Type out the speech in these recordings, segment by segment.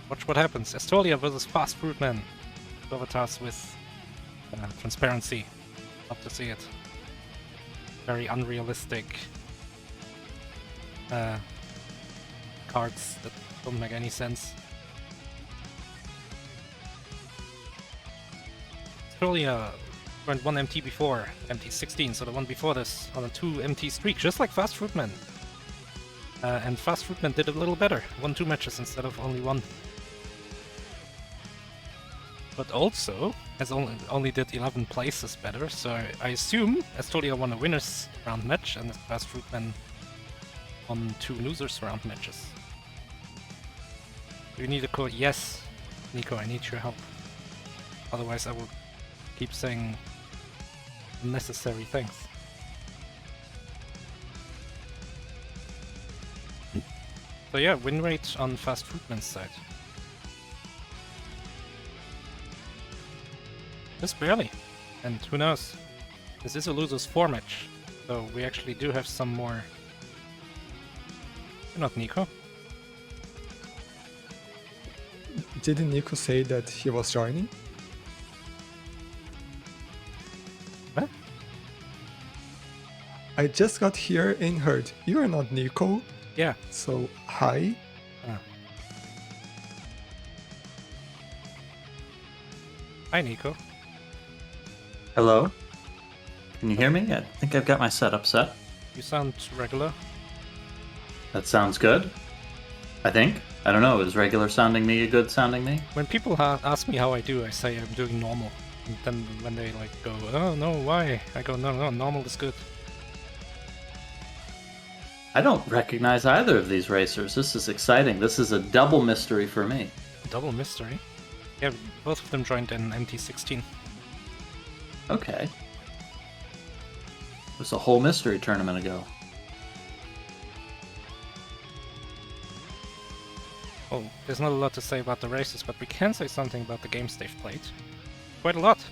Watch what happens. Aestolia versus fastfruitman. Avatars with transparency. Love to see it. Very unrealistic cards that don't make any sense. Aestolia went 1 MT before, MT 16, so the one before this, on a 2 MT streak, just like fastfruitman. And fastfruitman did a little better, won 2 matches instead of only 1. But also, has only did 11 places better, so I assume Aestolia won a winners round match and fastfruitman won 2 losers round matches. Do you need a code? Yes, Nico, I need your help. Otherwise I will keep saying unnecessary things. So yeah, win rate on fastfruitman's side. Just barely. And who knows? This is a losers 4 match, so we actually do have some more. You're not Nico. Didn't Nico say that he was joining? What? I just got here and heard you are not Nico. Yeah. So hi. Hi Nico. Hello? Can you hear me? I think I've got my setup set. You sound regular. That sounds good. I think. I don't know, is regular sounding me a good sounding me? When people ask me how I do, I say I'm doing normal. And then when they like go, oh no, why? I go, no, normal is good. I don't recognize either of these racers. This is exciting. This is a double mystery for me. Double mystery? Yeah, both of them joined in MT16. Okay. It was a whole mystery tournament ago. Oh, there's not a lot to say about the races, but we can say something about the games they've played. Quite a lot.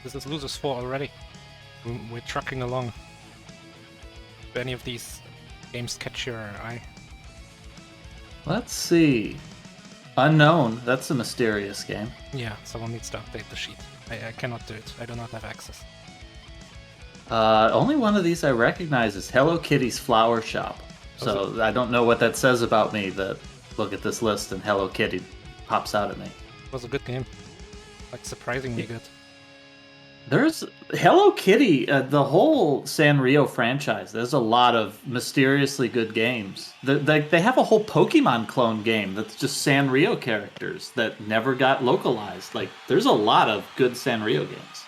This is losers 4 already. We're trucking along. Do any of these games catch your eye? Let's see. Unknown. That's a mysterious game. Yeah, someone needs to update the sheet. I cannot do it. I do not have access. Only one of these I recognize is Hello Kitty's Flower Shop. So I don't know what that says about me that look at this list and Hello Kitty pops out at me. It was a good game. Like, surprisingly good. There's Hello Kitty, the whole Sanrio franchise. There's a lot of mysteriously good games. They have a whole Pokemon clone game that's just Sanrio characters that never got localized. Like, there's a lot of good Sanrio games.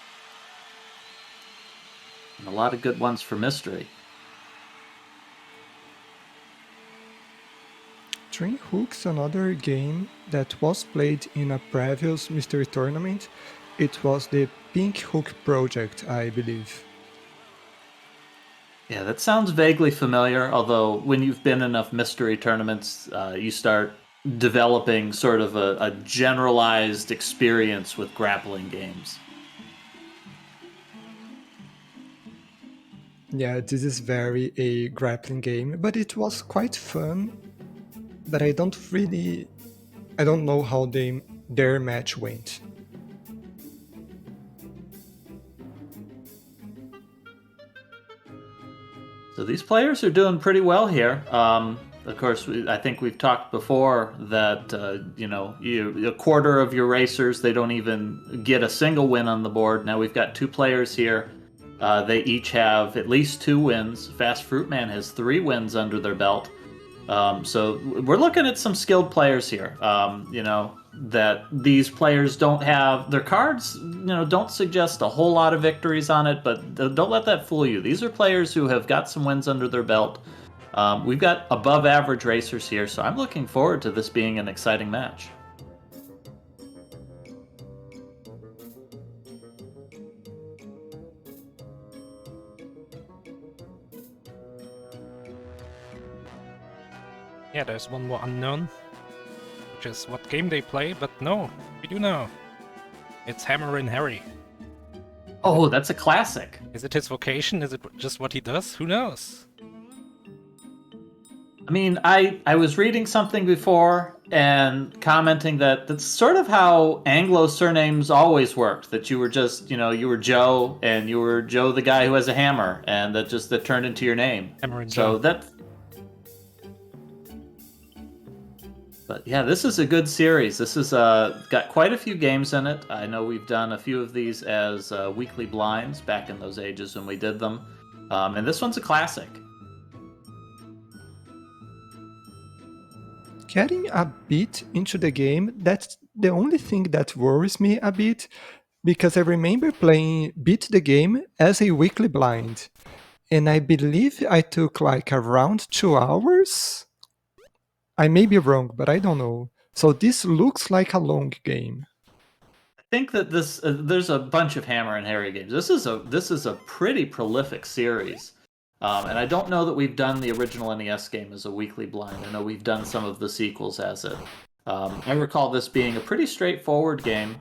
And a lot of good ones for mystery. Train Hook's another game that was played in a previous mystery tournament. It was the Pink Hook Project, I believe. Yeah, that sounds vaguely familiar, although when you've been in enough mystery tournaments, you start developing sort of a generalized experience with grappling games. Yeah, this is very a grappling game, but it was quite fun. But I don't know how their match went. So these players are doing pretty well here. Of course, I think we've talked before that a quarter of your racers, they don't even get a single win on the board. Now we've got 2 players here. They each have at least 2 wins. fastfruitman has 3 wins under their belt. So we're looking at some skilled players here. That these players don't have their cards, don't suggest a whole lot of victories on it, but don't let that fool you. These are players who have got some wins under their belt. We've got above average racers here, so I'm looking forward to this being an exciting match. Yeah, there's one more unknown, which is what game they play, but no, we do know. It's Hammerin Harry. Oh, that's a classic. Is it his vocation? Is it just what he does? Who knows? I mean, I was reading something before and commenting that that's sort of how Anglo surnames always worked. That you were just, you were Joe, and you were Joe the guy who has a hammer, and that turned into your name. Hammerin So Joe. But yeah, this is a good series. This is got quite a few games in it. I know we've done a few of these as weekly blinds back in those ages when we did them. And this one's a classic. Getting a bit into the game, that's the only thing that worries me a bit, because I remember playing Beat the Game as a weekly blind, and I believe I took like around 2 hours. I may be wrong, but I don't know. So this looks like a long game. I think that there's a bunch of Hammer and Harry games. This is a pretty prolific series. And I don't know that we've done the original NES game as a weekly blind. I know we've done some of the sequels as it. I recall this being a pretty straightforward game,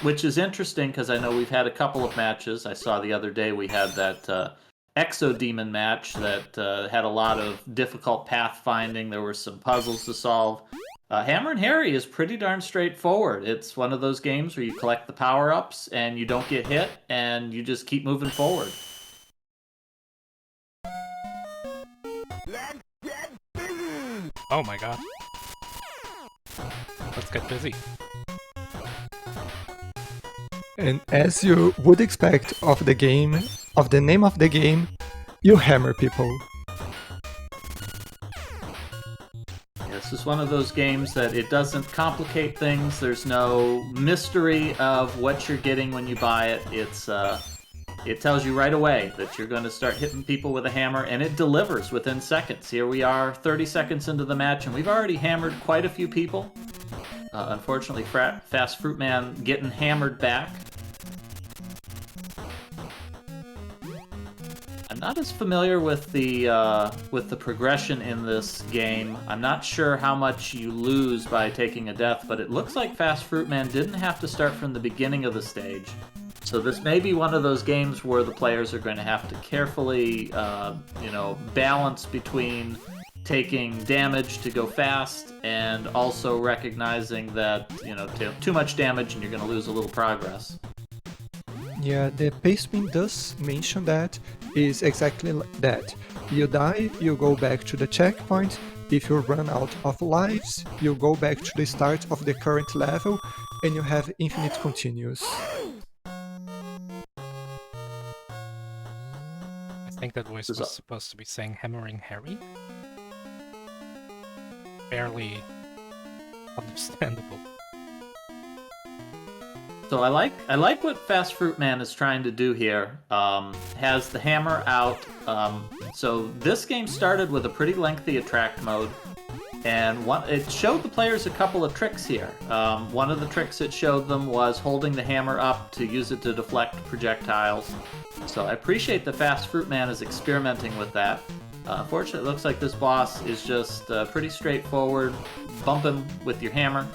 which is interesting because I know we've had a couple of matches. I saw the other day we had that Exodemon match that had a lot of difficult pathfinding. There were some puzzles to solve. Hammer and Harry is pretty darn straightforward. It's one of those games where you collect the power-ups and you don't get hit and you just keep moving forward. Oh my god. Let's get busy. And as you would expect of the game, of the name of the game, you hammer people. This is one of those games that it doesn't complicate things. There's no mystery of what you're getting when you buy it. It tells you right away that you're going to start hitting people with a hammer, and it delivers within seconds. Here we are 30 seconds into the match, and we've already hammered quite a few people. Unfortunately, fastfruitman getting hammered back. I'm not as familiar with the progression in this game. I'm not sure how much you lose by taking a death, but it looks like fastfruitman didn't have to start from the beginning of the stage. So this may be one of those games where the players are going to have to carefully, balance between taking damage to go fast and also recognizing that, too much damage and you're going to lose a little progress. Yeah, the pastebin does mention that is exactly like that. You die, you go back to the checkpoint. If you run out of lives, you go back to the start of the current level and you have infinite continues. I think that voice was supposed to be saying Hammering Harry. Barely understandable. So I like what fastfruitman is trying to do here. Has the hammer out. So this game started with a pretty lengthy attract mode, and it showed the players a couple of tricks here. One of the tricks it showed them was holding the hammer up to use it to deflect projectiles. So I appreciate the fastfruitman is experimenting with that. Unfortunately, it looks like this boss is just pretty straightforward. Bump him with your hammer.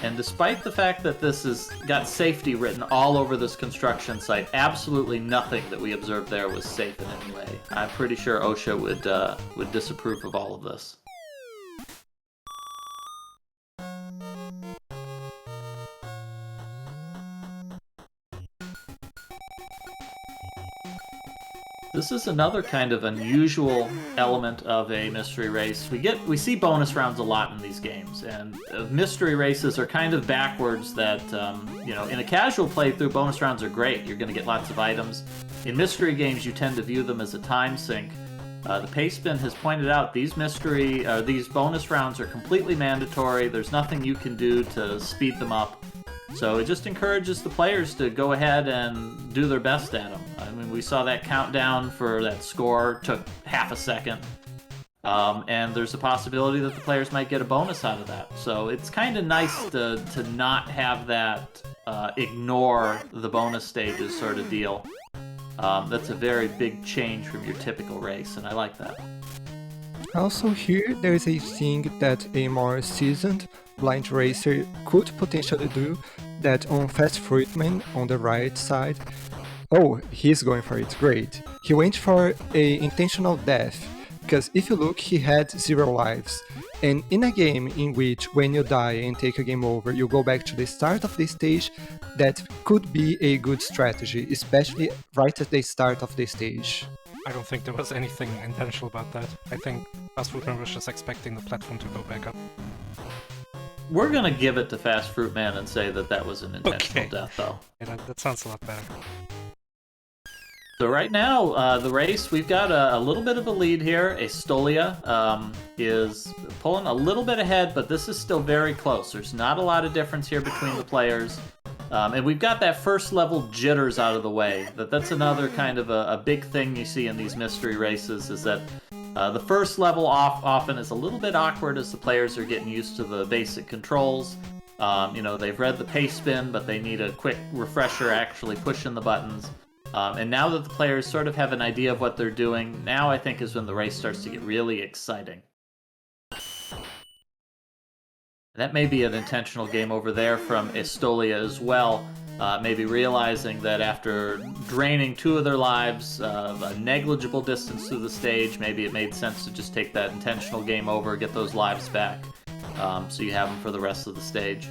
And despite the fact that this has got safety written all over this construction site, absolutely nothing that we observed there was safe in any way. I'm pretty sure OSHA would disapprove of all of this. This is another kind of unusual element of a mystery race. We see bonus rounds a lot in these games, and mystery races are kind of backwards that, in a casual playthrough, bonus rounds are great. You're going to get lots of items. In mystery games, you tend to view them as a time sink. The Pastebin has pointed out these bonus rounds are completely mandatory. There's nothing you can do to speed them up. So it just encourages the players to go ahead and do their best at them. I mean, we saw that countdown for that score took half a second. And there's a possibility that the players might get a bonus out of that. So it's kind of nice to not have that ignore the bonus stages sort of deal. That's a very big change from your typical race, and I like that. Also here, there is a thing that a more seasoned blind racer could potentially do, that on fastfruitman on the right side, Oh, he's going for it, great. He went for a intentional death, because if you look, he had 0 lives. And in a game in which when you die and take a game over, you go back to the start of the stage, that could be a good strategy, especially right at the start of the stage. I don't think there was anything intentional about that. I think fastfruitman was just expecting the platform to go back up. We're gonna give it to fastfruitman and say that that was an intentional Okay. death, though. Yeah, that sounds a lot better. So right now, the race, we've got a little bit of a lead here. Aestolia is pulling a little bit ahead, but this is still very close. There's not a lot of difference here between the players. And we've got that first level jitters out of the way. That's another kind of a big thing you see in these mystery races, is that the first level often is a little bit awkward as the players are getting used to the basic controls. They've read the pace spin, but they need a quick refresher actually pushing the buttons. And now that the players sort of have an idea of what they're doing, now I think is when the race starts to get really exciting. That may be an intentional game over there from Aestolia as well, maybe realizing that after draining 2 of their lives, a negligible distance through the stage, maybe it made sense to just take that intentional game over, get those lives back, so you have them for the rest of the stage.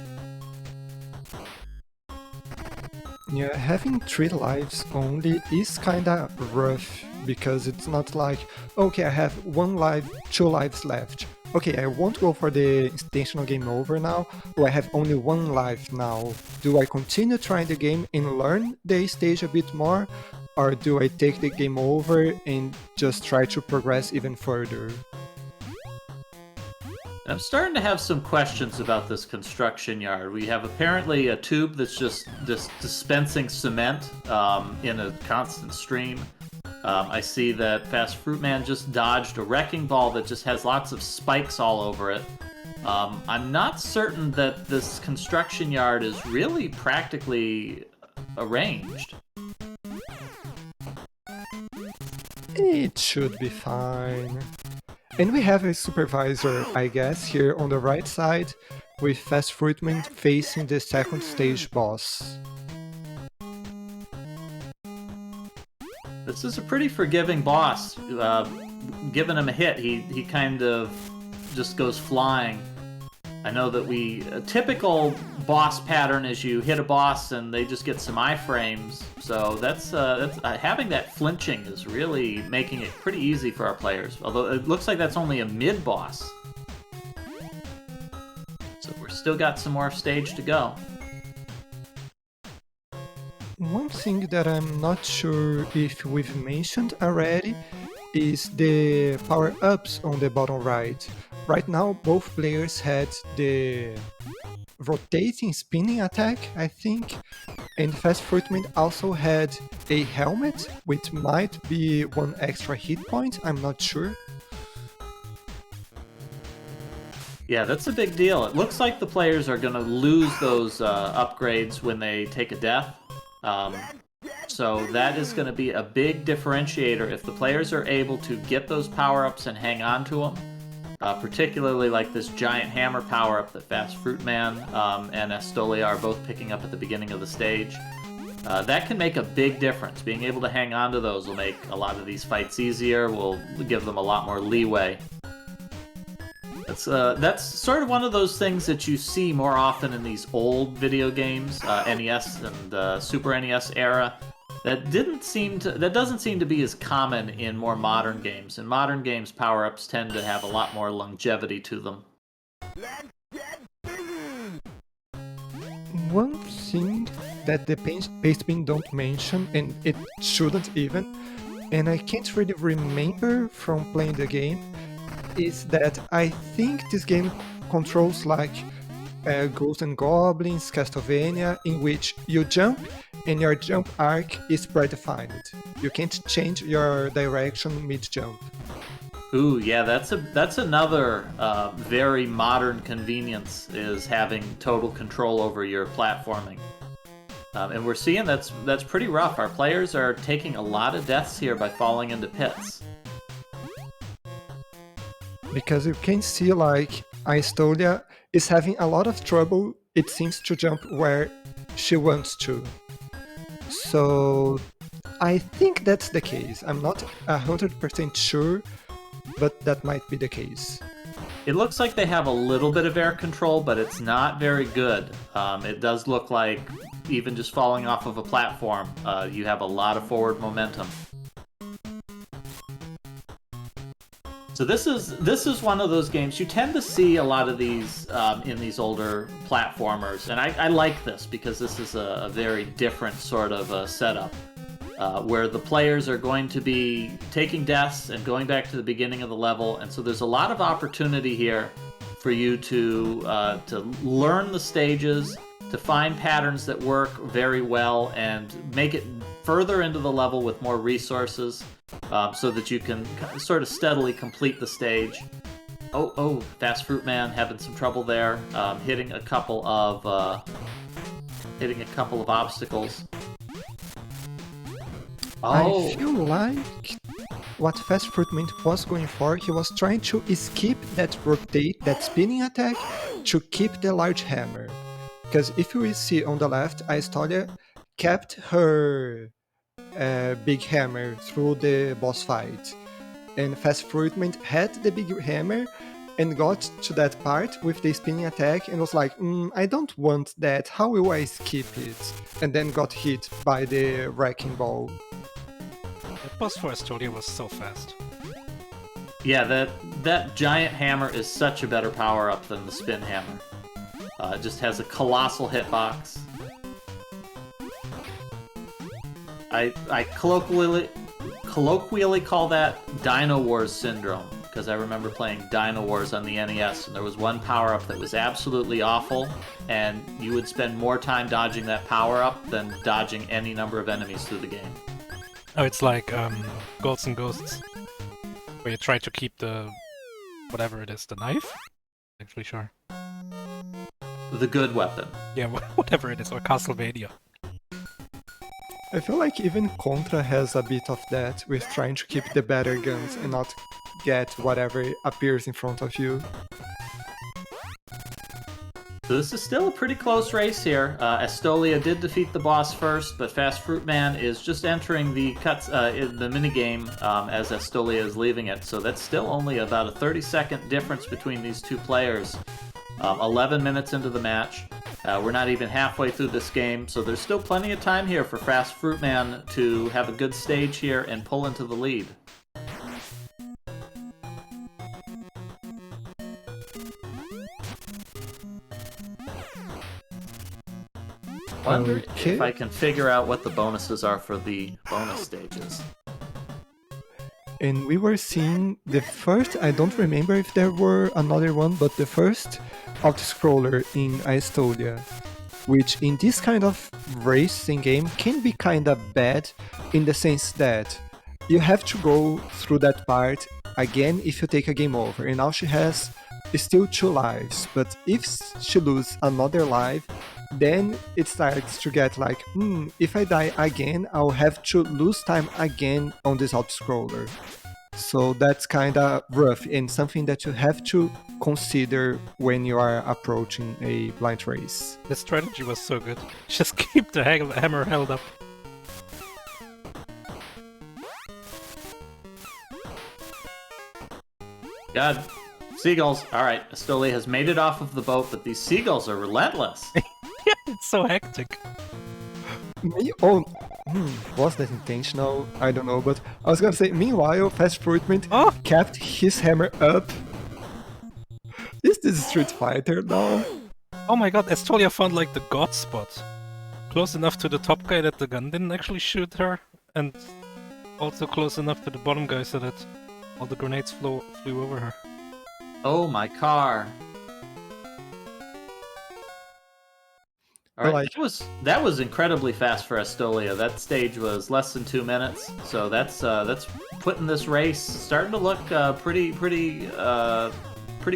Yeah, having 3 lives only is kinda rough, because it's not like, okay, I have 1 life, 2 lives left. Okay, I won't go for the intentional game over now, or I have only 1 life now. Do I continue trying the game and learn the stage a bit more, or do I take the game over and just try to progress even further? I'm starting to have some questions about this construction yard. We have apparently a tube that's just dispensing cement in a constant stream. I see that fastfruitman just dodged a wrecking ball that just has lots of spikes all over it. I'm not certain that this construction yard is really practically arranged. It should be fine. And we have a supervisor, I guess, here on the right side, with fastfruitman facing the second stage boss. This is a pretty forgiving boss. Giving him a hit, he kind of just goes flying. I know that a typical boss pattern is you hit a boss and they just get some iframes. So that's having that flinching is really making it pretty easy for our players. Although it looks like that's only a mid boss. So we're still got some more stage to go. One thing that I'm not sure if we've mentioned already is the power-ups on the bottom right. Right now, both players had the rotating spinning attack, I think, and fastfruitman also had a helmet, which might be 1 extra hit point, I'm not sure. Yeah, that's a big deal. It looks like the players are going to lose those upgrades when they take a death. So that is going to be a big differentiator if the players are able to get those power-ups and hang on to them. Particularly like this giant hammer power-up that fastfruitman and Aestolia are both picking up at the beginning of the stage. That can make a big difference. Being able to hang on to those will make a lot of these fights easier, will give them a lot more leeway. That's sort of one of those things that you see more often in these old video games, NES and Super NES era. That doesn't seem to be as common in more modern games. In modern games, power-ups tend to have a lot more longevity to them. One thing that the pastebin don't mention, and it shouldn't even, and I can't really remember from playing the game, is that I think this game controls like Ghosts and Goblins, Castlevania, in which you jump and your jump arc is predefined. You can't change your direction mid-jump. Ooh, yeah, that's another very modern convenience, is having total control over your platforming. And we're seeing that's pretty rough. Our players are taking a lot of deaths here by falling into pits. Because you can see like Aestolia is having a lot of trouble, it seems, to jump where she wants to. So I think that's the case. I'm not 100% sure, but that might be the case. It looks like they have a little bit of air control, but it's not very good. It does look like even just falling off of a platform, you have a lot of forward momentum. So this is one of those games you tend to see a lot of these in these older platformers, and I like this because this is a very different sort of setup. Where the players are going to be taking deaths and going back to the beginning of the level, and so there's a lot of opportunity here for you to learn the stages, to find patterns that work very well, and make it further into the level with more resources, so that you can sort of steadily complete the stage. Oh, Fast Fruit Man having some trouble there, hitting a couple of obstacles. Oh. I feel like what Fast Fruitman was going for, he was trying to skip that rotate, that spinning attack, to keep the large hammer. Because if you see on the left, Aestolia kept her big hammer through the boss fight. And Fast Fruitman had the big hammer and got to that part with the spinning attack and was like, I don't want that, how will I skip it? And then got hit by the wrecking ball. The boss for Aestolia was so fast. Yeah, that giant hammer is such a better power-up than the spin hammer. It just has a colossal hitbox. I colloquially call that Dino Wars syndrome, because I remember playing Dino Wars on the NES, and there was one power-up that was absolutely awful, and you would spend more time dodging that power-up than dodging any number of enemies through the game. Oh, it's like Ghosts and Ghosts, where you try to keep the whatever it is, the knife? Actually, sure. The good weapon. Yeah, whatever it is, or Castlevania. I feel like even Contra has a bit of that, with trying to keep the better guns and not get whatever appears in front of you. So this is still a pretty close race here. Aestolia did defeat the boss first, but Fast Fruit Man is just entering the the minigame as Aestolia is leaving it. So that's still only about a 30-second difference between these two players. 11 minutes into the match. We're not even halfway through this game, so there's still plenty of time here for Fast Fruit Man to have a good stage here and pull into the lead. Wonder if I can figure out what the bonuses are for the bonus stages. And we were seeing the first, I don't remember if there were another one, but the first auto-scroller in Aestolia, which in this kind of racing game can be kinda bad in the sense that you have to go through that part again if you take a game over, and now she has still 2 lives, but if she loses another life, then it starts to get like, if I die again, I'll have to lose time again on this auto-scroller. So that's kinda rough and something that you have to consider when you are approaching a blind race. The strategy was so good. Just keep the hammer held up. God, seagulls. Alright, Aestolia has made it off of the boat, but these seagulls are relentless. Yeah, it's so hectic. Was that intentional? I don't know, but I was gonna say, meanwhile, Fast Fruitman kept his hammer up. Is this Street Fighter now? Oh my god, Aestolia found like the god spot. Close enough to the top guy that the gun didn't actually shoot her, and also close enough to the bottom guy so that all the grenades flew over her. Oh, my car. All right, that was incredibly fast for Aestolia. That stage was less than 2 minutes, so that's putting this race starting to look pretty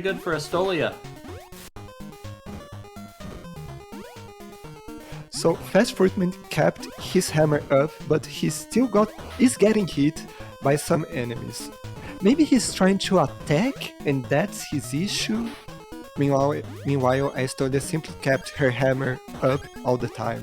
good for Aestolia. So Fast Fruitman kept his hammer up, but he still is getting hit by some enemies. Maybe he's trying to attack, and that's his issue. Meanwhile, Aestolia simply kept her hammer up all the time.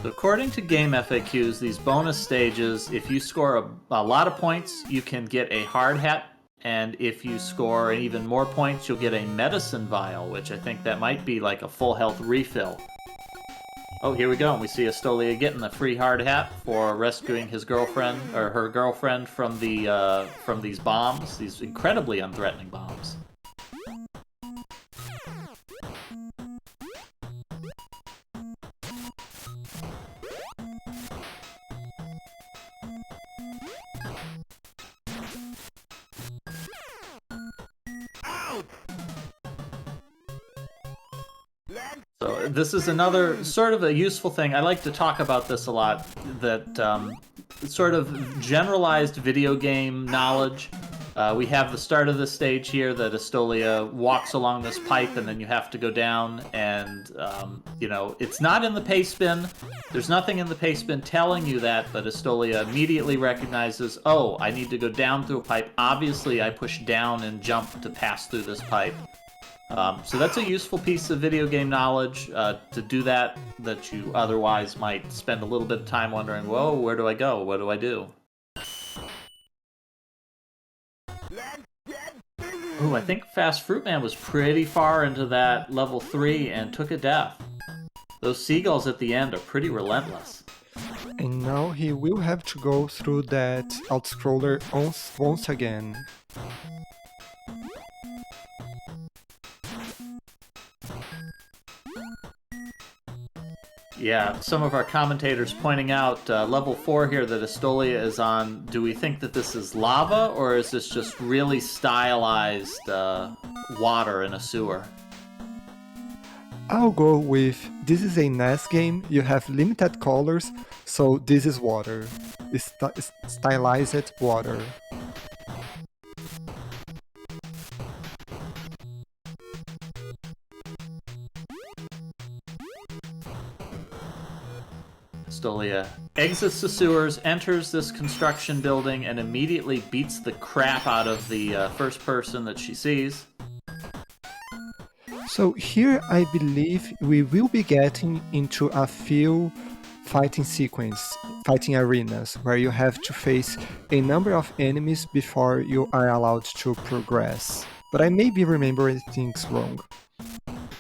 So according to game FAQs, these bonus stages, if you score a lot of points, you can get a hard hat. And if you score even more points, you'll get a medicine vial, which I think that might be like a full health refill. Oh, here we go. And we see Aestolia getting a free hard hat for rescuing his girlfriend, or her girlfriend, from these bombs, these incredibly unthreatening bombs. So this is another sort of a useful thing. I like to talk about this a lot, that sort of generalized video game knowledge. We have the start of the stage here that Aestolia walks along this pipe and then you have to go down and, you know, it's not in the paste bin. There's nothing in the paste bin telling you that, but Aestolia immediately recognizes, oh, I need to go down through a pipe. Obviously, I push down and jump to pass through this pipe. So that's a useful piece of video game knowledge to do that you otherwise might spend a little bit of time wondering, whoa, where do I go? What do I do? Ooh, I think fastfruitman was pretty far into that level 3 and took a death. Those seagulls at the end are pretty relentless. And now he will have to go through that outscroller once again. Yeah, some of our commentators pointing out level 4 here that Aestolia is on. Do we think that this is lava, or is this just really stylized water in a sewer? I'll go with, this is a NES game, you have limited colors, so this is water. It's stylized water. Aestolia exits the sewers, enters this construction building, and immediately beats the crap out of the first person that she sees. So here I believe we will be getting into a few fighting arenas, where you have to face a number of enemies before you are allowed to progress. But I may be remembering things wrong.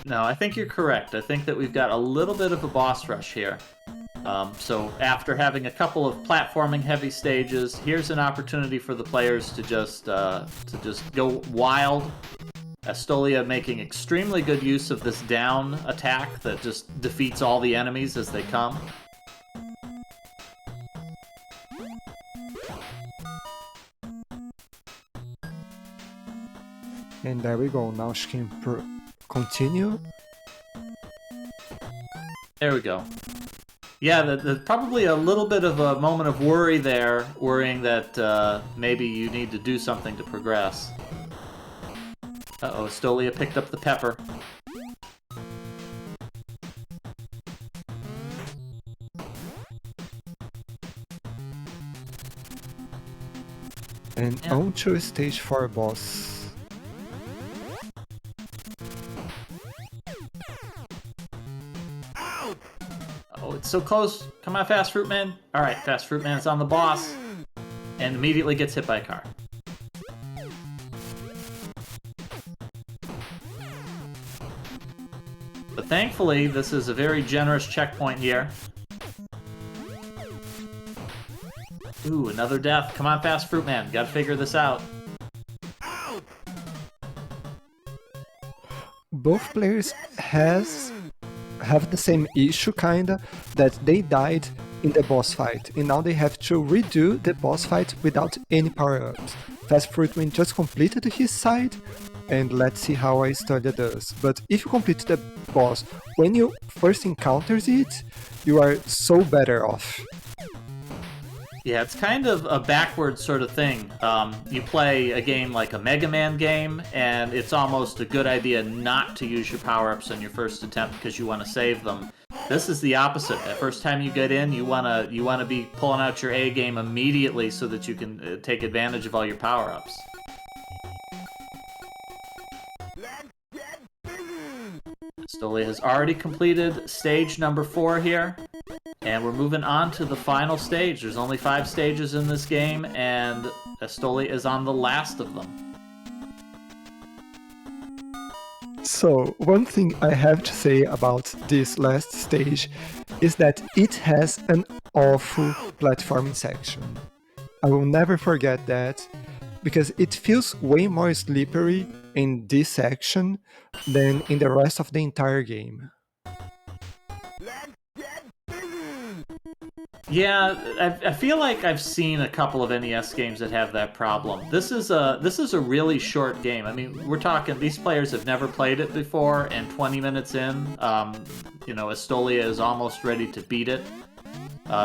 No, I think you're correct. I think that we've got a little bit of a boss rush here. So after having a couple of platforming heavy stages, here's an opportunity for the players to just go wild. Aestolia making extremely good use of this down attack that just defeats all the enemies as they come. And there we go, now she can continue. There we go. Yeah, there's probably a little bit of a moment of worry there, worrying that maybe you need to do something to progress. Uh-oh, Aestolia picked up the pepper. And on to stage 4 boss. Oh, it's so close. Come on, fastfruitman. Alright, fastfruitman is on the boss. And immediately gets hit by a car. But thankfully, this is a very generous checkpoint here. Ooh, another death. Come on, fastfruitman. Gotta figure this out. Both players have the same issue, kinda, that they died in the boss fight, and now they have to redo the boss fight without any power-ups. fastfruitman just completed his side, and let's see how Aestolia does. But if you complete the boss when you first encounters it, you are so better off. Yeah, it's kind of a backwards sort of thing. You play a game like a Mega Man game, and it's almost a good idea not to use your power-ups on your first attempt because you want to save them. This is the opposite. The first time you get in, you wanna be pulling out your A game immediately so that you can take advantage of all your power-ups. Aestolia has already completed stage number 4 here. And we're moving on to the final stage. There's only 5 stages in this game, and Aestolia is on the last of them. So, one thing I have to say about this last stage is that it has an awful platforming section. I will never forget that, because it feels way more slippery in this section than in the rest of the entire game. Yeah, I feel like I've seen a couple of NES games that have that problem. This is a really short game. I mean, we're talking, these players have never played it before, and 20 minutes in, Aestolia is almost ready to beat it.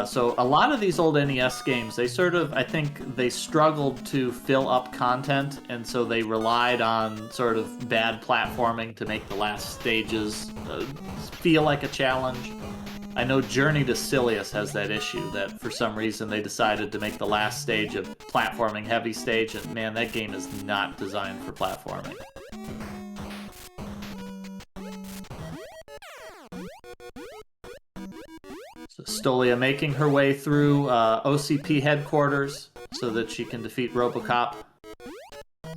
So a lot of these old NES games, I think they struggled to fill up content, and so they relied on sort of bad platforming to make the last stages feel like a challenge. I know Journey to Silius has that issue, that for some reason they decided to make the last stage a platforming heavy stage, and man, that game is not designed for platforming. So Aestolia making her way through OCP headquarters so that she can defeat Robocop. I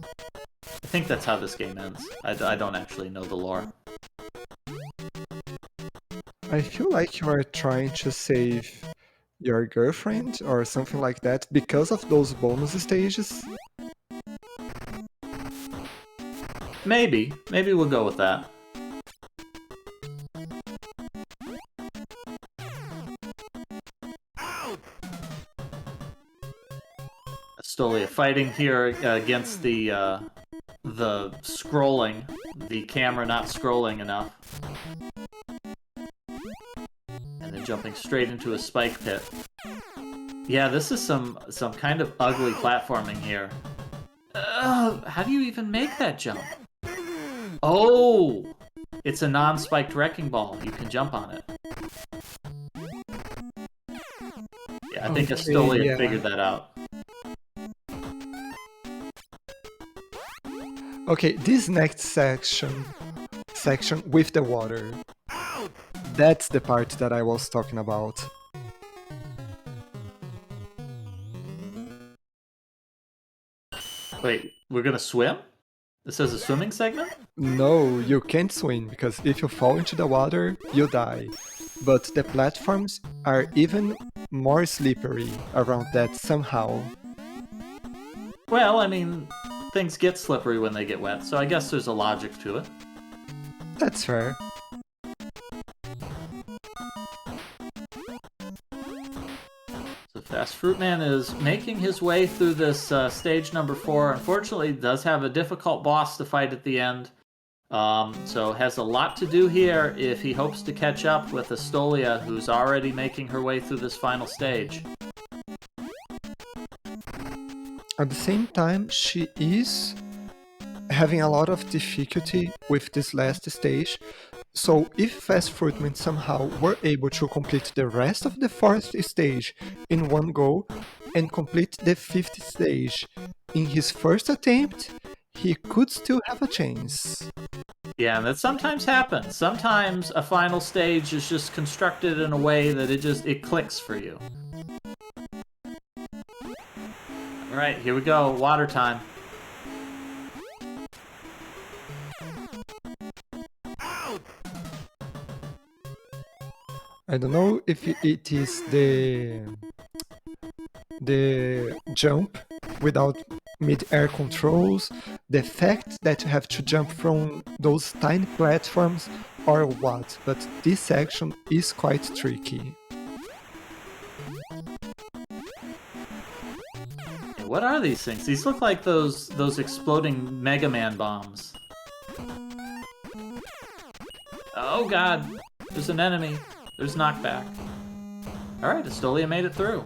think that's how this game ends. I don't actually know the lore. I feel like you are trying to save your girlfriend or something like that because of those bonus stages. Maybe we'll go with that. Aestolia fighting here against the scrolling, the camera not scrolling enough. And then jumping straight into a spike pit. Yeah, this is some kind of ugly platforming here. How do you even make that jump? Oh! It's a non-spiked wrecking ball. You can jump on it. Yeah, I think Aestolia figured that out. Okay, this next section with the water, that's the part that I was talking about. Wait, we're gonna swim? This is a swimming segment? No, you can't swim, because if you fall into the water, you die. But the platforms are even more slippery around that somehow. Well, I mean, things get slippery when they get wet, so I guess there's a logic to it. That's fair. So fastfruitman is making his way through this stage number 4. Unfortunately, does have a difficult boss to fight at the end. So has a lot to do here if he hopes to catch up with Aestolia, who's already making her way through this final stage. At the same time, she is having a lot of difficulty with this last stage, so if fastfruitman somehow were able to complete the rest of the 4th stage in one go and complete the 5th stage in his first attempt, he could still have a chance. Yeah, and that sometimes happens. Sometimes a final stage is just constructed in a way that it clicks for you. Alright, here we go. Water time. I don't know if it is the jump without mid-air controls, the fact that you have to jump from those tiny platforms, or what, but this section is quite tricky. What are these things? These look like those exploding Mega Man bombs. Oh god, there's an enemy. There's knockback. Alright, Aestolia made it through.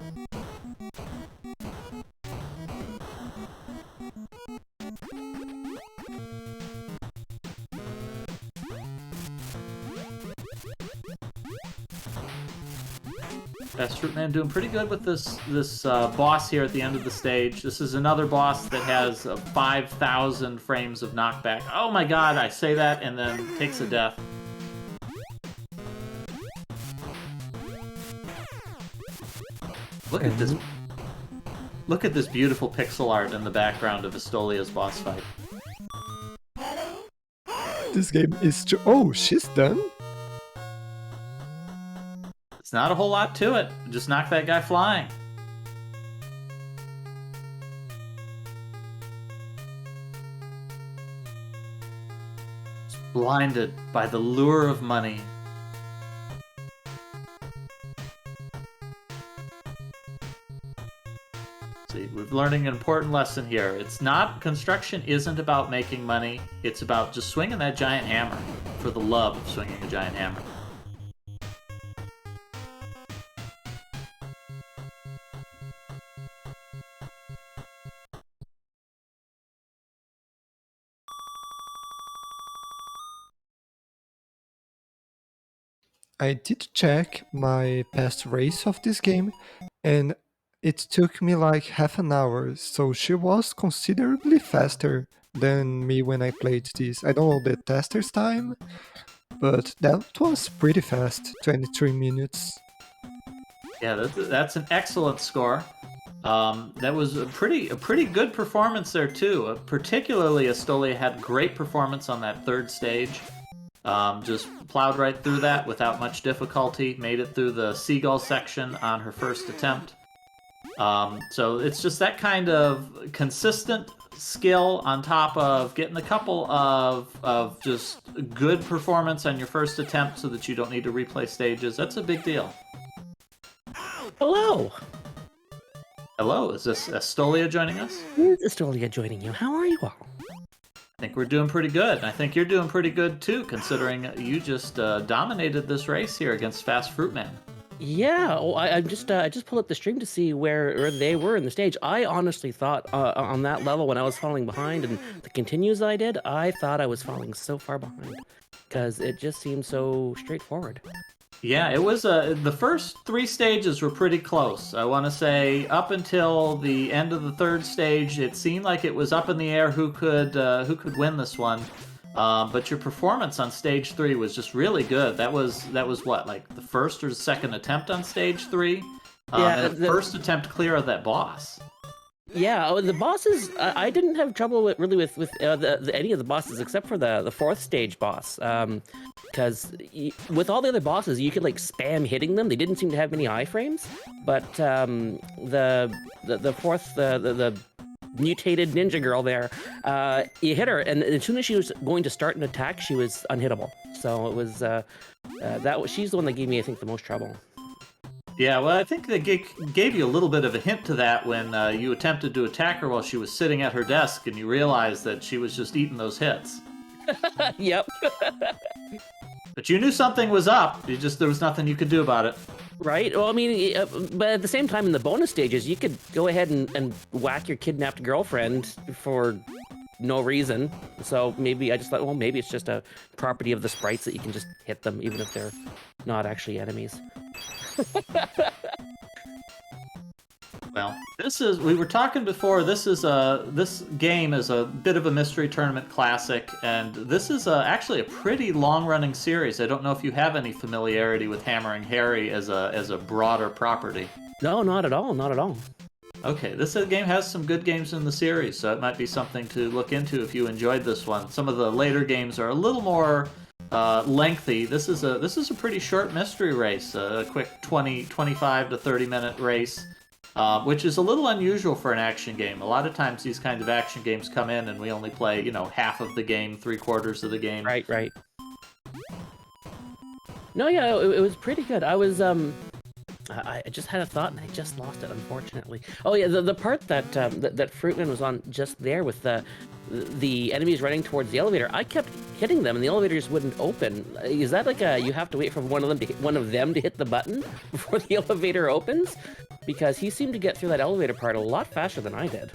fastfruitman doing pretty good with this boss here at the end of the stage. This is another boss that has 5,000 frames of knockback. Oh my god, I say that and then takes a death. Look at this. Look at this beautiful pixel art in the background of Aestolia's boss fight. This game is oh, she's done? It's not a whole lot to it. Just knock that guy flying. It's blinded by the lure of money. See, we're learning an important lesson here. It's not, construction isn't about making money. It's about just swinging that giant hammer for the love of swinging a giant hammer. I did check my past race of this game, and it took me like half an hour, so she was considerably faster than me when I played this. I don't know the tester's time, but that was pretty fast, 23 minutes. Yeah, that's an excellent score. That was a pretty good performance there too. Particularly Aestolia had great performance on that third stage. Just plowed right through that without much difficulty. Made it through the seagull section on her first attempt. So it's just that kind of consistent skill on top of getting a couple of just good performance on your first attempt so that you don't need to replay stages. That's a big deal. Hello! Hello, is this Aestolia joining us? Here's Aestolia joining you. How are you all? I think we're doing pretty good. I think you're doing pretty good too, considering you just dominated this race here against fastfruitman. Yeah, I just pulled up the stream to see where they were in the stage. I honestly thought on that level when I was falling behind and the continues I did, I thought I was falling so far behind because it just seemed so straightforward. Yeah, it was the first three stages were pretty close. I want to say up until the end of the third stage, it seemed like it was up in the air who could win this one. But your performance on stage 3 was just really good. That was what, like the first or second attempt on stage 3? Yeah, the first attempt clear of that boss. Yeah, the bosses. I didn't have trouble with any of the bosses except for the fourth stage boss. Because with all the other bosses, you could like spam hitting them. They didn't seem to have many iframes. But the fourth the mutated ninja girl there, you hit her, and as soon as she was going to start an attack, she was unhittable. So it was she's the one that gave me, I think, the most trouble. Yeah, well, I think they gave you a little bit of a hint to that when you attempted to attack her while she was sitting at her desk, and you realized that she was just eating those hits. Yep. But you knew something was up. There was nothing you could do about it. Right? Well, I mean, but at the same time, in the bonus stages, you could go ahead and whack your kidnapped girlfriend for no reason. So maybe I just thought, well, maybe it's just a property of the sprites that you can just hit them, even if they're not actually enemies. Well, we were talking before, this game is a bit of a mystery tournament classic, and this is actually a pretty long-running series. I don't know if you have any familiarity with Hammerin Harry as a broader property. No, not at all, not at all. Okay, this game has some good games in the series, so it might be something to look into if you enjoyed this one. Some of the later games are a little more lengthy. This is a pretty short mystery race, a quick 25 to 30 minute race, which is a little unusual for an action game. A lot of times these kind of action games come in and we only play, half of the game, 3/4 of the game. Right. No, yeah, it was pretty good. I was I just had a thought and I just lost it, unfortunately. Oh yeah, the part that that Fruitman was on just there with the enemies running towards the elevator. I kept hitting them and the elevators wouldn't open. Is that like you have to wait for one of them to hit the button before the elevator opens? Because he seemed to get through that elevator part a lot faster than I did.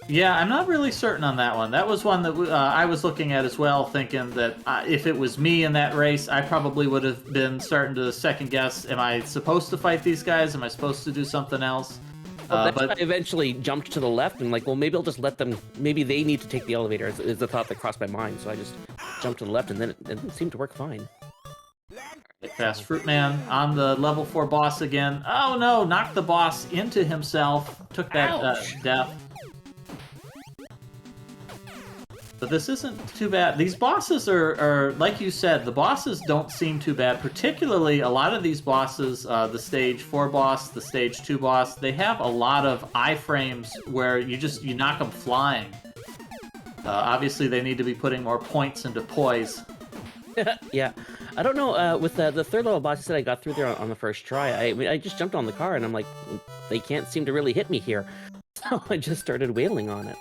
Yeah, I'm not really certain on that one. That was one that I was looking at as well, thinking that if it was me in that race, I probably would have been starting to second guess, am I supposed to fight these guys? Am I supposed to do something else? But I eventually jumped to the left and like, well, maybe I'll just let them, maybe they need to take the elevator is the thought that crossed my mind. So I just jumped to the left and then it seemed to work fine. Fast Fruitman on the level 4 boss again. Oh no, knocked the boss into himself. Took that death. But this isn't too bad. These bosses are, like you said, the bosses don't seem too bad. Particularly, a lot of these bosses, the stage 4 boss, the stage 2 boss, they have a lot of iframes where you knock them flying. Obviously, they need to be putting more points into poise. Yeah, I don't know. With the third level boss, I said I got through there on the first try. I just jumped on the car and I'm like, they can't seem to really hit me here, so I just started wailing on it.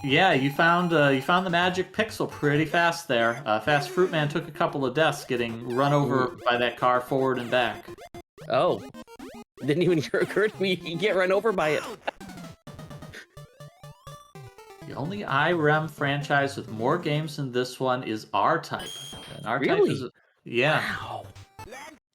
Yeah, you found the magic pixel pretty fast there. Fast Fruitman took a couple of deaths getting run over by that car forward and back. Oh, didn't even occur to me you can get run over by it. The only IREM franchise with more games than this one is R-Type. And R-Type Really? is yeah. Wow.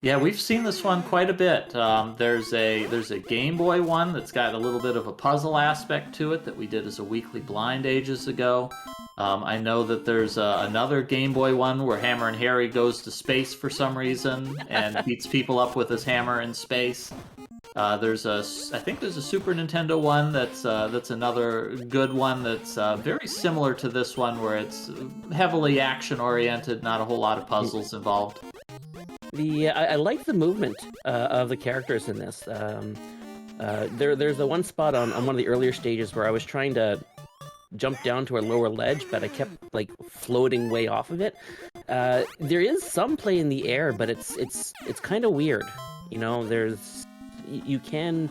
Yeah, we've seen this one quite a bit. There's a Game Boy one that's got a little bit of a puzzle aspect to it that we did as a weekly blind ages ago. I know that there's another Game Boy one where Hammerin Harry goes to space for some reason and beats people up with his hammer in space. I think there's a Super Nintendo one that's another good one that's very similar to this one, where it's heavily action oriented, not a whole lot of puzzles involved. I like the movement of the characters in this. There's the one spot on one of the earlier stages where I was trying to jump down to a lower ledge, but I kept like floating way off of it. There is some play in the air, but it's kind of weird. You know, you can.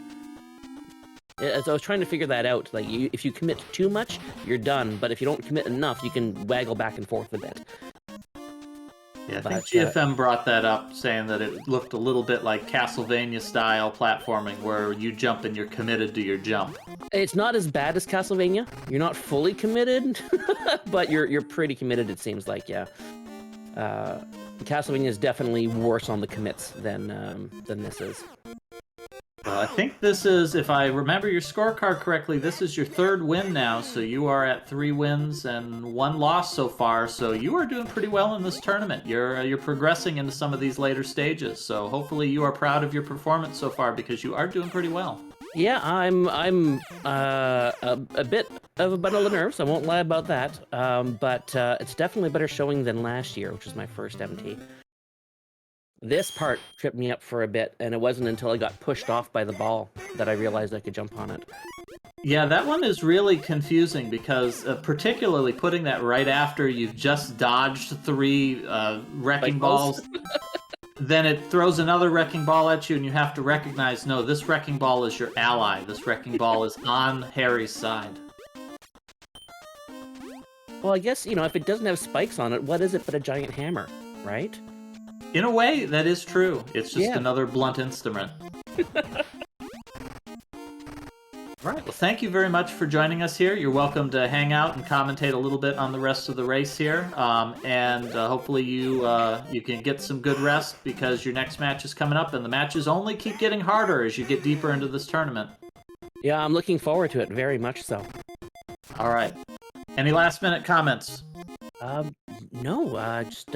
As I was trying to figure that out, like if you commit too much, you're done. But if you don't commit enough, you can waggle back and forth a bit. Yeah, I think GFM brought that up, saying that it looked a little bit like Castlevania-style platforming, where you jump and you're committed to your jump. It's not as bad as Castlevania. You're not fully committed, but you're pretty committed. It seems like, yeah. Castlevania is definitely worse on the commits than this is. I think this is, if I remember your scorecard correctly, this is your third win now, so you are at 3 wins and 1 loss so far, so you are doing pretty well in this tournament. You're progressing into some of these later stages, so hopefully you are proud of your performance so far, because you are doing pretty well. Yeah, I'm a bit of a bundle of nerves, I won't lie about that, but it's definitely a better showing than last year, which was my first MT. This part tripped me up for a bit, and it wasn't until I got pushed off by the ball that I realized I could jump on it. Yeah, that one is really confusing, because particularly putting that right after you've just dodged 3 wrecking balls, then it throws another wrecking ball at you, and you have to recognize, no, this wrecking ball is your ally. This wrecking ball is on Harry's side. Well, I guess, if it doesn't have spikes on it, what is it but a giant hammer, right? In a way, that is true. It's just another blunt instrument. All right, well, thank you very much for joining us here. You're welcome to hang out and commentate a little bit on the rest of the race here. And hopefully you can get some good rest, because your next match is coming up, and the matches only keep getting harder as you get deeper into this tournament. Yeah, I'm looking forward to it, very much so. All right. Any last-minute comments? No, just...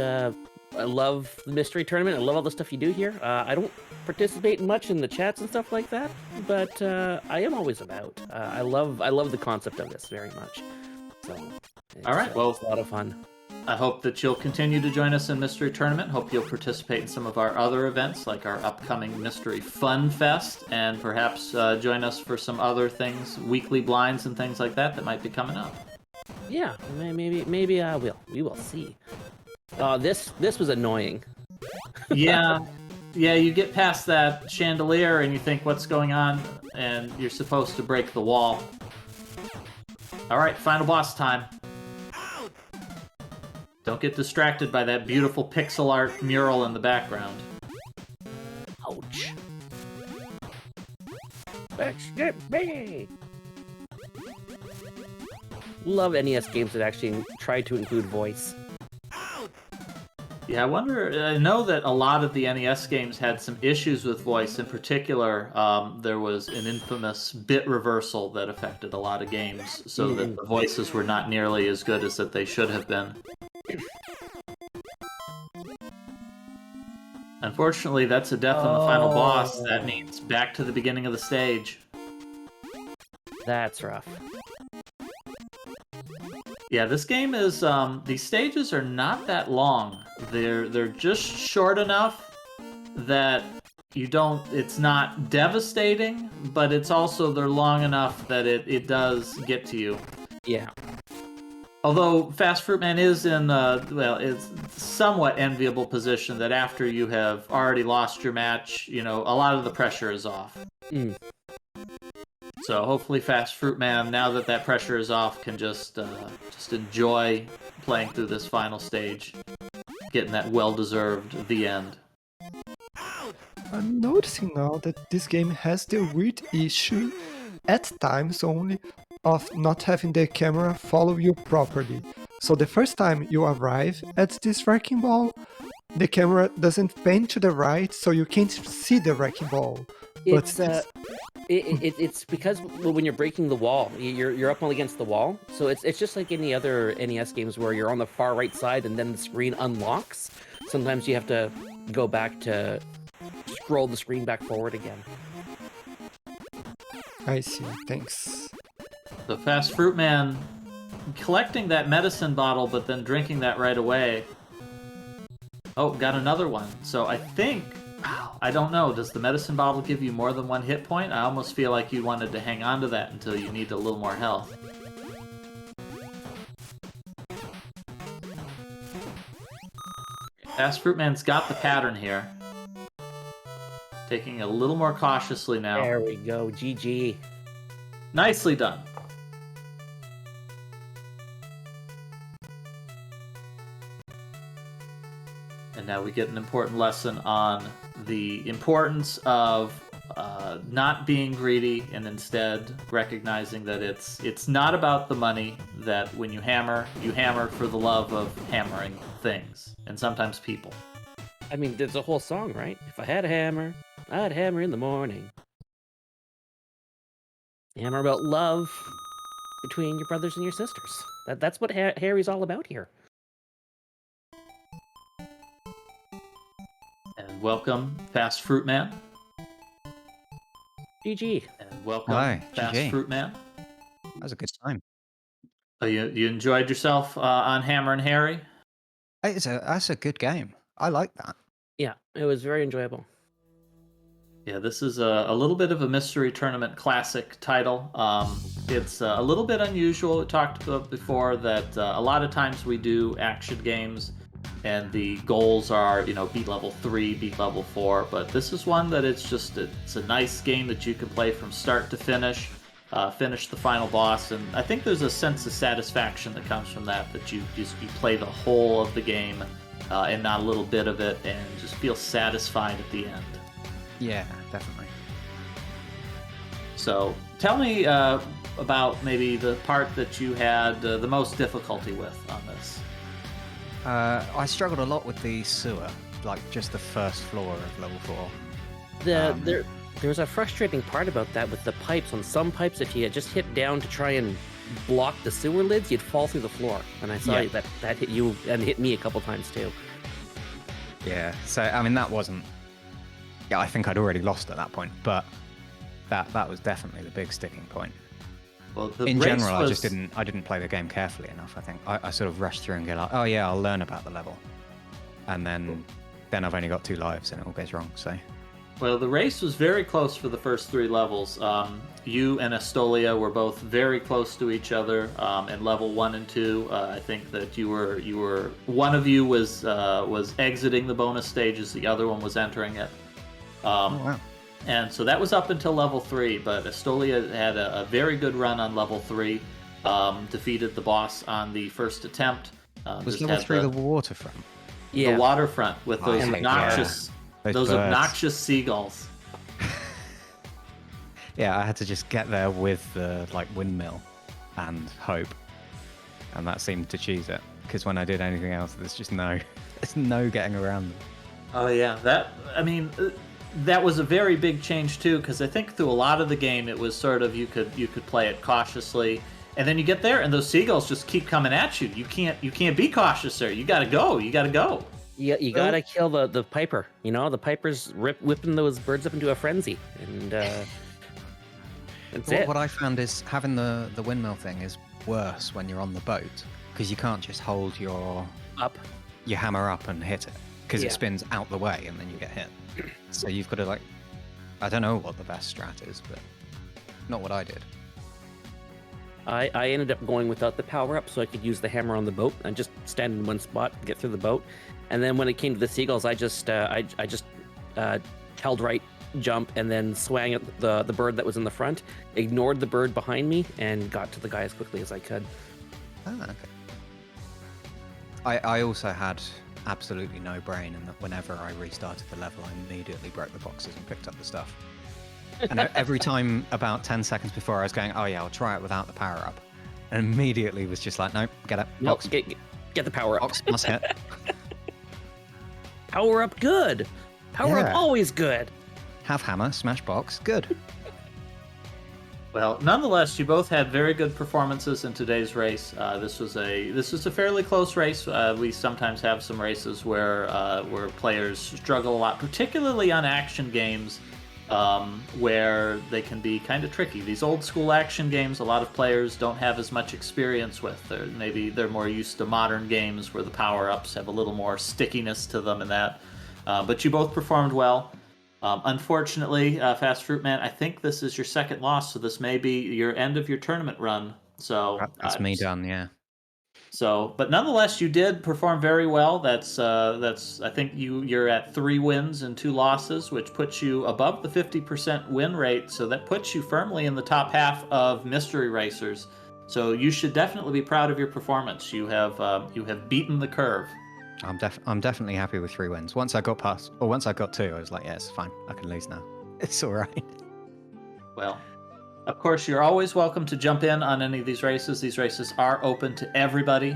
I love the mystery tournament. I love all the stuff you do here. I don't participate much in the chats and stuff like that, but I am always about. I love the concept of this very much. So, all right, well, it's a lot of fun. I hope that you'll continue to join us in Mystery Tournament. Hope you'll participate in some of our other events, like our upcoming Mystery Fun Fest, and perhaps join us for some other things, weekly blinds and things like that might be coming up. Yeah, maybe I will. We will see. This was annoying. Yeah, you get past that chandelier and you think, what's going on? And you're supposed to break the wall. All right, final boss time. Don't get distracted by that beautiful pixel art mural in the background. Ouch. Backstep me! Love NES games that actually try to include voice. Yeah, I know that a lot of the NES games had some issues with voice. In particular, there was an infamous bit reversal that affected a lot of games, so that the voices were not nearly as good as that they should have been. Unfortunately, that's a death on the final boss. Oh. That means back to the beginning of the stage. That's rough. Yeah, this game is, these stages are not that long. They're just short enough that you don't, it's not devastating, but it's also, they're long enough that it does get to you. Yeah. Although Fast Fruitman is in, well, it's somewhat enviable position that after you have already lost your match, you know, a lot of the pressure is off. Mm. So hopefully Fast Fruitman, now that that pressure is off, can just enjoy playing through this final stage, getting that well-deserved the end. I'm noticing now that this game has the weird issue, at times only, of not having the camera follow you properly. So the first time you arrive at this wrecking ball, the camera doesn't pan to the right, so you can't see the wrecking ball. But It's it's because when you're breaking the wall, you're up against the wall. So it's just like any other NES games where you're on the far right side and then the screen unlocks. Sometimes you have to go back to scroll the screen back forward again. I see, thanks. The Fast Fruitman collecting that medicine bottle, but then drinking that right away. Oh, got another one. So I think, I don't know, does the medicine bottle give you more than one hit point? I almost feel like you wanted to hang on to that until you need a little more health. Fast Fruitman's got the pattern here. Taking a little more cautiously now. There we go, GG. Nicely done. And now we get an important lesson on the importance of not being greedy and instead recognizing that it's not about the money, that when you hammer for the love of hammering things and sometimes people. I mean, there's a whole song, right? If I had a hammer, I'd hammer in the morning. Hammer about love between your brothers and your sisters. That's what Harry's all about here. And welcome, Fast Fruitman. GG. And welcome, Hi, Fast GG. Fruitman. That was a good time. Oh, you enjoyed yourself on Hammerin' Harry? That's a good game. I like that. Yeah, it was very enjoyable. Yeah, this is a little bit of a mystery tournament classic title. It's a little bit unusual. We talked about before that a lot of times we do action games and the goals are, you know, beat level 3, beat level 4, but this is one that it's a nice game that you can play from start to finish, finish the final boss, and I think there's a sense of satisfaction that comes from that you play the whole of the game and not a little bit of it, and just feel satisfied at the end. Yeah, definitely. So tell me about maybe the part that you had the most difficulty with on this. I struggled a lot with the sewer, like just the first floor of level 4. There's a frustrating part about that with the pipes. On some pipes, if you just hit down to try and block the sewer lids, you'd fall through the floor. And I saw that hit you and hit me a couple times too. Yeah, so I mean that wasn't. Yeah, I think I'd already lost at that point, but that was definitely the big sticking point. Well, the In race general, was... I didn't play the game carefully enough. I think I sort of rushed through and go like, oh yeah, I'll learn about the level, and then I've only got 2 lives and it all goes wrong. So. Well, the race was very close for the first 3 levels. You and Aestolia were both very close to each other in level 1 and 2. I think that you were one of you was exiting the bonus stages, the other one was entering it. Oh wow. And so that was up until level 3, but Aestolia had a very good run on level 3, defeated the boss on the first attempt. Was level 3 the waterfront? Yeah. The waterfront with those heck obnoxious, those birds. obnoxious seagulls. Yeah, I had to just get there with the windmill and hope, and that seemed to cheese it. Because when I did anything else, there's no getting around them. Oh yeah, that was a very big change too. Because I think through a lot of the game, it was sort of you could play it cautiously, and then you get there and those seagulls just keep coming at you. You can't be cautious there. You gotta go. You Well- gotta kill the Piper. You know, the Piper's whipping those birds up into a frenzy, and that's it. What I found is having the windmill thing is worse when you're on the boat because you can't just hold your Up. hammer up and hit it because Yeah. it spins out the way and then you get hit. So you've got to like, I don't know what the best strat is, but not what I did. I ended up going without the power up so I could use the hammer on the boat and just stand in one spot, get through the boat. And then when it came to the seagulls, I just held right, jump, and then swang at the bird that was in the front, ignored the bird behind me, and got to the guy as quickly as I could. Ah, okay. I also had absolutely no brain, and that whenever I restarted the level, I immediately broke the boxes and picked up the stuff. And every time, about 10 seconds before, I was going, oh yeah, I'll try it without the power up. And immediately was just like, nope, get it. Nope, Box, get the power up. box must hit. Power up good. Power Yeah. up always good. Have hammer, smash box, good. Well, nonetheless, you both had very good performances in today's race. This was a fairly close race. We sometimes have some races where players struggle a lot, particularly on action games, where they can be kind of tricky. These old school action games, a lot of players don't have as much experience with. Maybe they're more used to modern games where the power-ups have a little more stickiness to them and that. But you both performed well. Unfortunately, Fast Fruit Man, I think this is your second loss, so this may be your end of your tournament run. So That's me done, yeah. So, but nonetheless, you did perform very well. That's I think you're at 3 wins and 2 losses, which puts you above the 50% win rate. So that puts you firmly in the top half of mystery racers. So you should definitely be proud of your performance. You have beaten the curve. I'm definitely happy with 3 wins. Once I got 2, I was like, yeah, it's fine. I can lose now. It's all right. Well, of course, you're always welcome to jump in on any of these races. These races are open to everybody.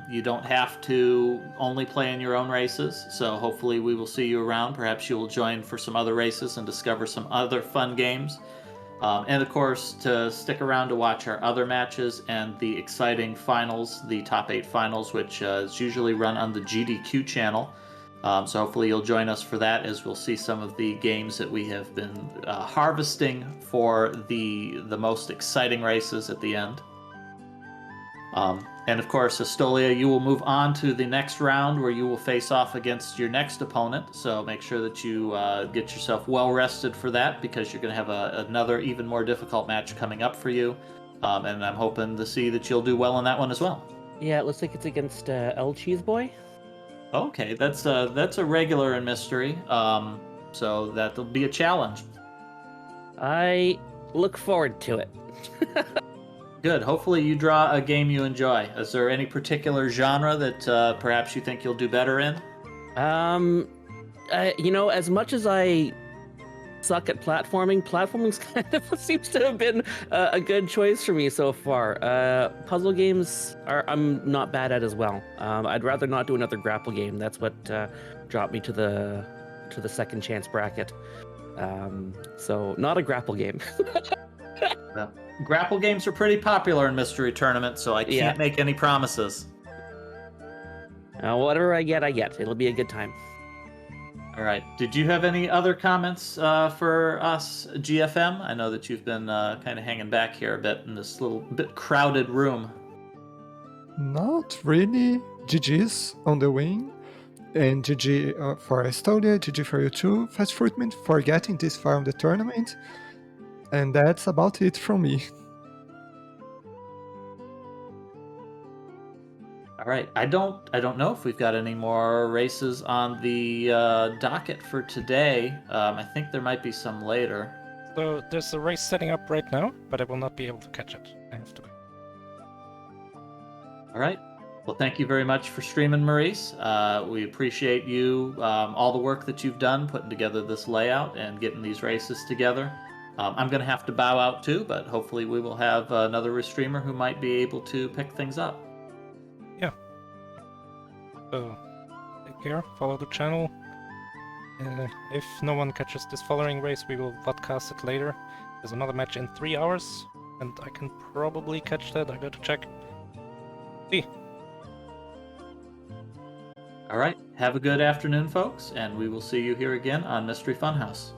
You don't have to only play in your own races. So hopefully we will see you around. Perhaps you will join for some other races and discover some other fun games. And of course, to stick around to watch our other matches and the exciting finals, the top 8 finals, which is usually run on the GDQ channel. So hopefully you'll join us for that, as we'll see some of the games that we have been harvesting for the most exciting races at the end. And of course, Aestolia, you will move on to the next round where you will face off against your next opponent. So make sure that you get yourself well rested for that, because you're going to have another even more difficult match coming up for you. And I'm hoping to see that you'll do well in that one as well. Yeah, it looks like it's against El Cheese Boy. Okay, that's a regular in Mystery. So that'll be a challenge. I look forward to it. Good. Hopefully you draw a game you enjoy. Is there any particular genre that perhaps you think you'll do better in? As much as I suck at platforming's kind of seems to have been a good choice for me so far. Puzzle games I'm not bad at as well. I'd rather not do another grapple game. That's what dropped me to the second chance bracket. So not a grapple game. Well, grapple games are pretty popular in Mystery Tournaments, so I can't make any promises. Whatever I get, I get. It'll be a good time. All right. Did you have any other comments for us, GFM? I know that you've been kind of hanging back here a bit in this little bit crowded room. Not really. GG's on the wing. And GG for Aestolia, GG for you too, Fast Fruitman, for getting this far in the tournament. And that's about it from me. All right. I don't know if we've got any more races on the docket for today. I think there might be some later. So there's a race setting up right now, but I will not be able to catch it. I have to go. All right. Well, thank you very much for streaming, Maurice. We appreciate you, all the work that you've done putting together this layout and getting these races together. I'm going to have to bow out too, but hopefully we will have another streamer who might be able to pick things up. Yeah. So, take care, follow the channel. If no one catches this following race, we will podcast it later. There's another match in 3 hours, and I can probably catch that. I got to check. See. All right. Have a good afternoon, folks, and we will see you here again on Mystery Funhouse.